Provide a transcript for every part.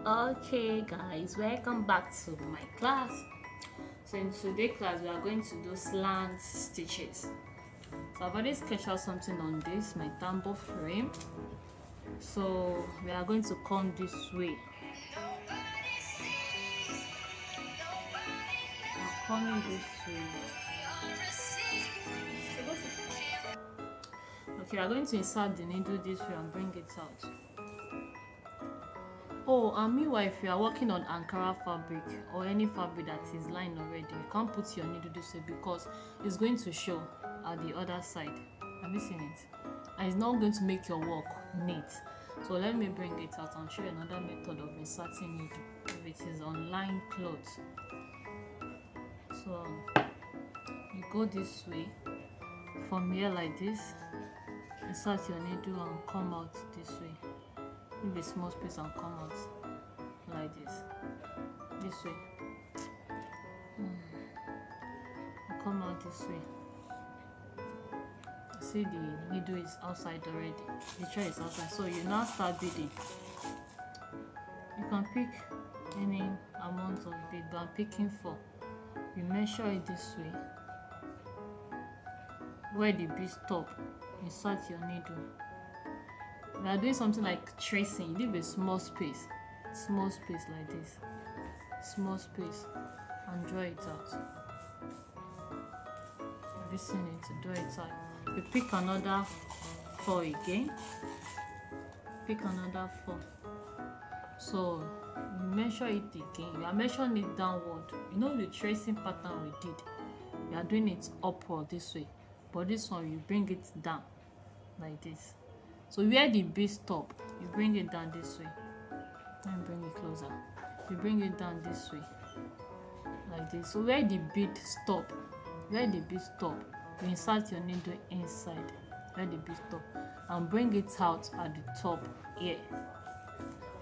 Okay guys, welcome back to my class. So in today's class we are going to do slant stitches. So I've already sketched out something on this, my tambour frame. So we are going to come this way. I'm coming this way. Okay, we are going to insert the needle this way and bring it out. Oh, and meanwhile, if you are working on Ankara fabric or any fabric that is lined already, you can't put your needle this way because it's going to show at the other side. Have you seen it? And it's not going to make your work neat. So let me bring it out and show you another method of inserting needle if it is on lined clothes. So you go this way, from here like this, insert your needle and come out this way. Leave a small space and come out like this way. Come out this way. See, the needle is outside already, the thread is outside, so you now start beading. You can pick any amount of bead, but I'm picking 4. You measure it this way. Where the bead stop, insert your needle. We are doing something like tracing. Leave a small space like this, small space, and draw it out. Have you seen it? Draw it out. You pick another 4 again. Pick another 4. So you measure it again. You are measuring it downward. You know the tracing pattern we did. We are doing it upward this way, but this one you bring it down like this. So where the bead stop, you bring it down this way. Let me bring it closer. You bring it down this way, like this. So where the bead stop, you insert your needle inside where the bead stop and bring it out at the top here.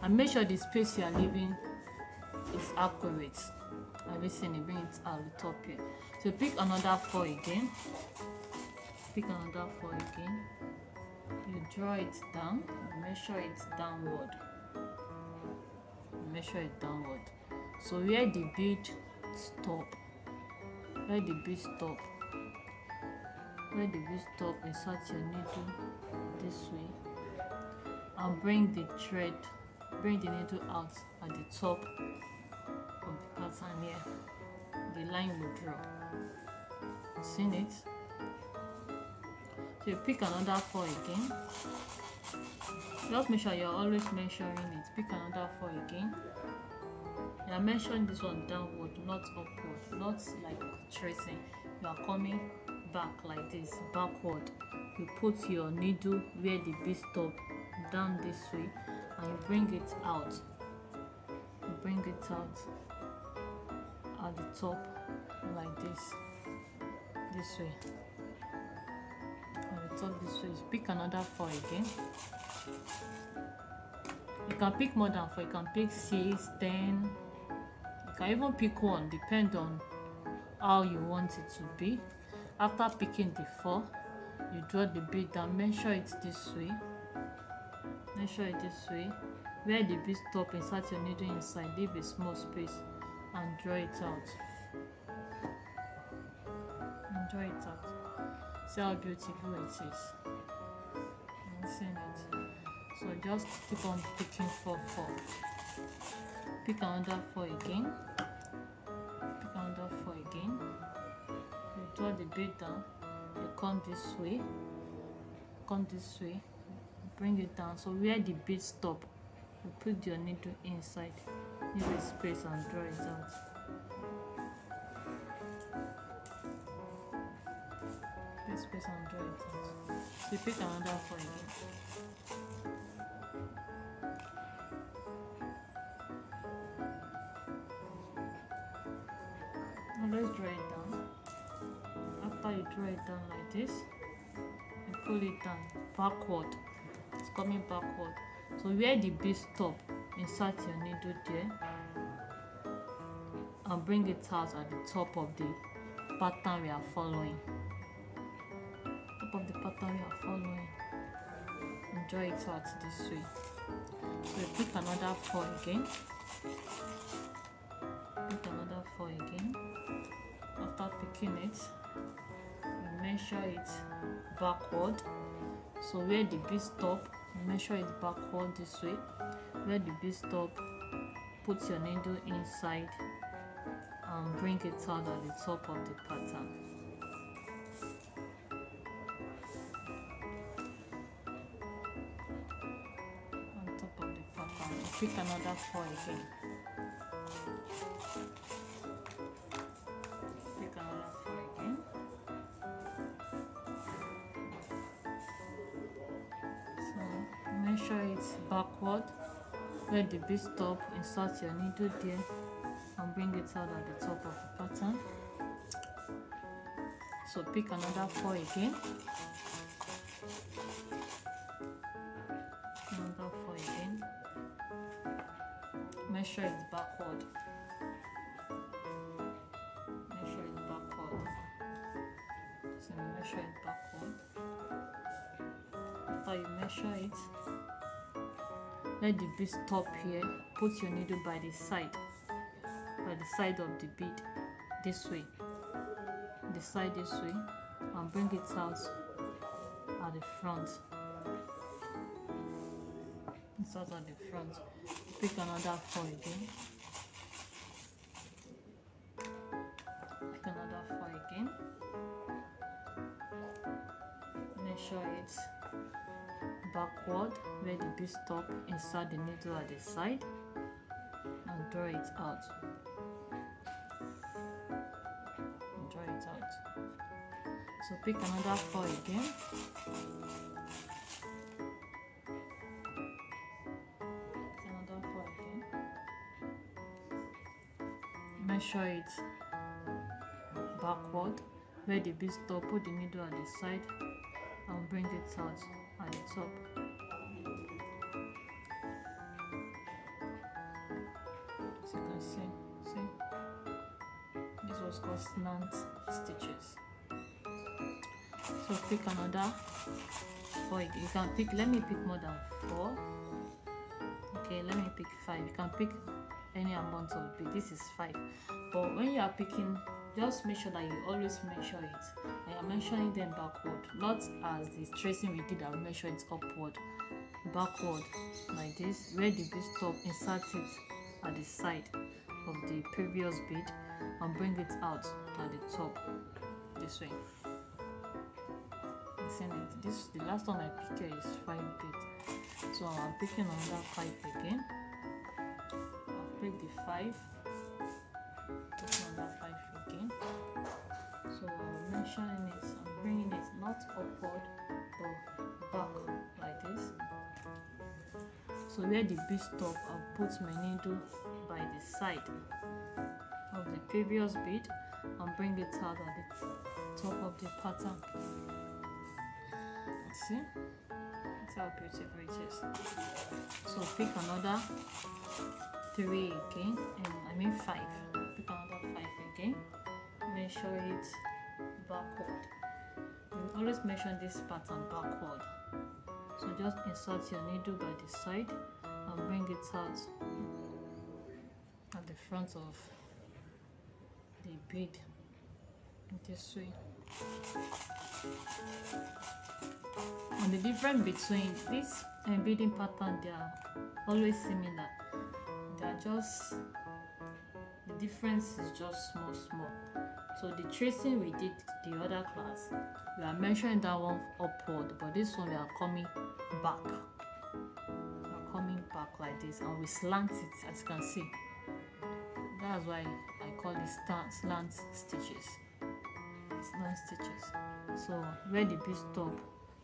And make sure the space you are leaving is accurate. Have you seen it? Bring it at the top here. So pick another 4 again. Pick another 4 again. You draw it down, you measure it downward. Measure it downward. So where the bead stop, insert your needle this way and bring the needle out at the top of the pattern here. The line will draw. You seen it? So you pick another 4 again. Just make sure you're always measuring it. Pick another 4 again. You are measuring this one downward, not upward, not like tracing. You are coming back like this, backward. You put your needle where the bead stop down this way and you bring it out. You bring it out at the top like this way. At the top this way. Pick another 4 again. You can pick more than 4. You can pick 6, 10. You can even pick 1, depend on how you want it to be. After picking the 4, you draw the bead and measure it this way. Where the bead stop, insert your needle inside, leave a small space and draw it out. See how beautiful it is. I'm seeing it. So just keep on picking 4. Pick another 4 again. You draw the bead down. You come this way. Bring it down. So where the bead stop, you put your needle inside. Leave a space and draw it out. Space and draw it out. So you pick another 4 again. Now let's draw it down. After you draw it down like this, you pull it down backward. It's coming backward. So where the bead stop, insert your needle there and bring it out at the top of the pattern we are following. And draw it out this way. So you pick another 4 again. Pick another 4 again. After picking it, you measure it backward. So where the bead stop, you measure it backward this way. Where the bead stop, put your needle inside and bring it out at the top of the pattern. On top of the pattern, you pick another 4 again. Pick another 4 again. So measure it backward. Where the bead stop, insert your needle there and bring it out at the top of the pattern. So pick another 4 again. Another 4 again. Measure it backward. Measure it backward. So measure it backward. After you measure it, let the bead stop here. Put your needle by the side of the bead, this way, the side this way, and bring it out at the front. Insert at the front. Pick another 4 again. Pick another 4 again. Measure it backward where the bead stop, insert the needle at the side and draw it out. Draw it out. So pick another 4 again. Pick another 4 again. Measure it backward where the bead stop, put the needle at the side and bring it out at the top. As you can see, this was called slant stitches. So pick another 4 again. You can pick, let me pick more than 4. Okay, let me pick 5. You can pick any amount of bead. This is 5. But when you are picking, just make sure that you always measure it. And you're measuring them backward, not as the tracing we did, I will measure it upward, backward, like this. Where the bead stop, insert it at the side of the previous bead and bring it out at the top, this way. This, the last one I picked here is 5 bead. So I'm picking another 5 again. I'll pick the 5. Pick another 5 again. So I'm measuring it and bringing it not upward but back like this. So where the bead stop, I'll put my needle by the side of the previous bead and bring it out at the top of the pattern. See? That's how beautiful it is. So pick another 3 again, and I mean 5. Pick another 5 again. Measure it backward. You always measure this pattern backward. So just insert your needle by the side and bring it out at the front of the bead this way. And the difference between this and beading pattern, they are always similar. They are just, the difference is just small. So the tracing we did the other class, we are measuring that one upward, but this one we are coming back. We are coming back like this, and we slant it, as you can see. That's why I call it slant stitches. Slant stitches. So where the bead stop,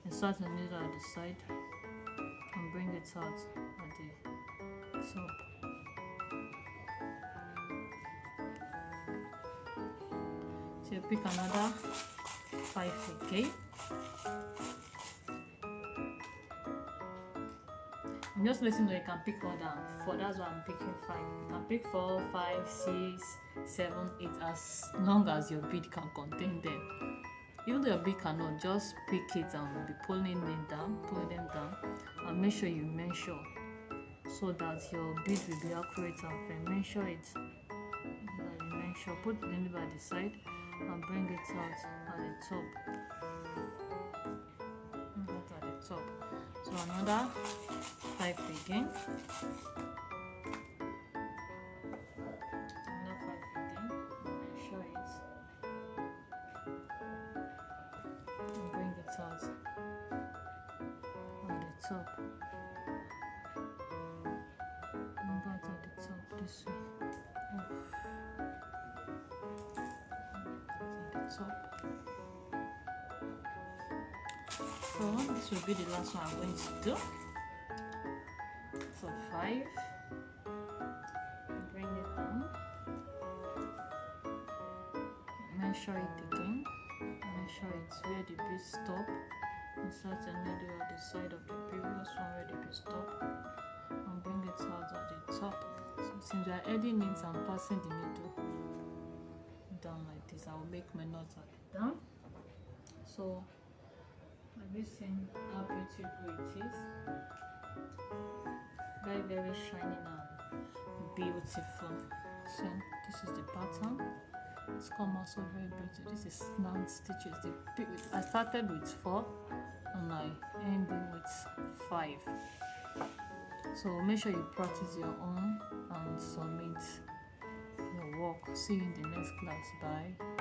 insert the needle at the side and bring it out at the top. So you pick another 5 again. I'm just letting you know you can pick more than 4. That's why I'm picking 5. You can pick 4, 5, 6, 7, 8, as long as your bead can contain them. Even though your bead cannot, just pick it and be pulling them down, and make sure you measure so that your bead will be accurate and fair. Measure it like you measure. Put the needle at the side and bring it out at the top. Bring it at the top. So another 5 again. Another 5 again. Measure it and bring it out at the top. And that at the top this way. Top. So this will be the last one I'm going to do. So 5, bring it down, measure it again, measure it where the bead stop, insert a needle at the side of the previous one where the bead stop, and bring it out at the top. So since we are adding it and passing the needle down like this, I will make my knots at the down. So have you seen how beautiful it is? Very, very shiny and beautiful. So this is the pattern. It's come out so very beautiful. This is slant stitches. I started with 4 and I ended with 5. So make sure you practice your own and submit your work. See you in the next class. Bye.